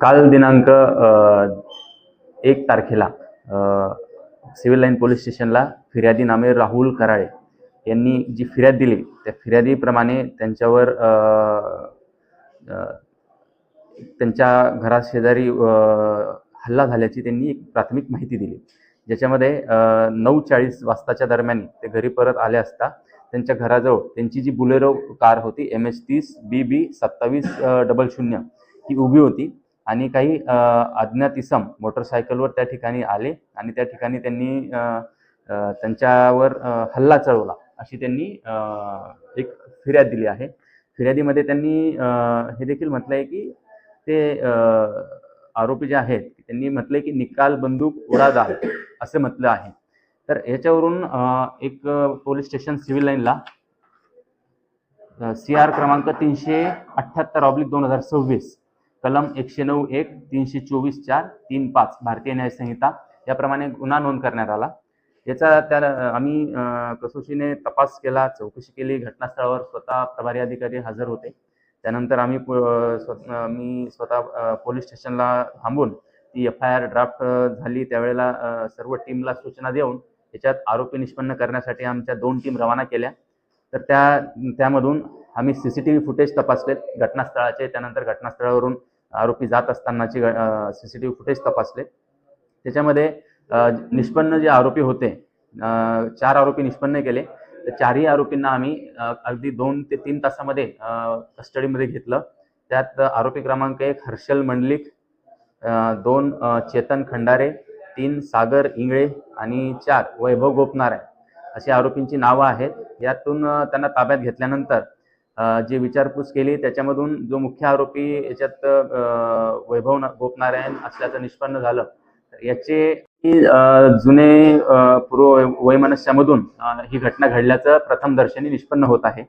काल दिनांक 1 तारखेला सिव्हिल लाईन पोलीस स्टेशनला फिर्यादी नामे राहुल कराळे यांनी जी फिर्याद दिली त्या फिर्यादीप्रमाणे त्यांच्यावर त्यांच्या घराशेजारी हल्ला झाल्याची त्यांनी एक प्राथमिक माहिती दिली, ज्याच्यामध्ये 9:40 वाजताच्या दरम्यान ते घरी परत आले असता त्यांच्या घराजवळ त्यांची जी बुलेरो कार होती MH30 BB 2700 ही उभी होती आणि काही अज्ञात इसम मोटरसायकलवर त्या ठिकाणी आले आणि त्या ठिकाणी त्यांनी त्यांच्यावर हल्ला चढवला अशी त्यांनी एक फिर्याद दिली आहे। फिर्यादीमध्ये त्यांनी हे देखील म्हटलं आहे की ते आरोपी जे आहेत त्यांनी म्हटले की निकाल बंदूक उडा जाल असे म्हटलं आहे। तर याच्यावरून एक पोलीस स्टेशन सिव्हिल लाईनला CR क्रमांक 378/2026 कलम 109(1) 324(4) 3(5) भारतीय न्याय संहिता याप्रमाणे गुन्हा नोंद करण्यात आला। याचा आम्ही कसोशीने तपास केला, चौकशी केली। घटनास्थळावर स्वतः प्रभारी अधिकारी हजर होते। त्यानंतर मी स्वतः पोलीस स्टेशनला थांबून ती FIR ड्राफ्ट झाली त्यावेळेला सर्व टीमला सूचना देऊन याच्यात आरोपी निष्पन्न करण्यासाठी आमच्या 2 टीम रवाना केल्या। तर त्यामधून आम्ही CCTV फुटेज तपासले घटनास्थळाचे, त्यानंतर घटनास्थळावरून आरोपी जात असतानाचे CCTV फुटेज तपासले। त्याच्यामध्ये निष्पन्न जे आरोपी होते 4 आरोपी निष्पन्न केले। तर 4ही आरोपींना आम्ही अगदी 2 ते 3 तासामध्ये कस्टडीमध्ये घेतलं। त्यात आरोपी क्रमांक 1 हर्षल मंडलिक, 2 चेतन खंडारे, 3 सागर इंगळे आणि 4 वैभव गोपनारे अशी आरोपींची नावं आहेत। यातून त्यांना ताब्यात घेतल्यानंतर जे विचारपूस केली त्याच्यामधून जो मुख्य आरोपी याच्यात वैभव गोपनारायण असल्याचं निष्पन्न झालं। याचे जुने पूर्व वैमनस्यामधून ही घटना घडल्याचं प्रथमदर्शनी निष्पन्न होत आहे।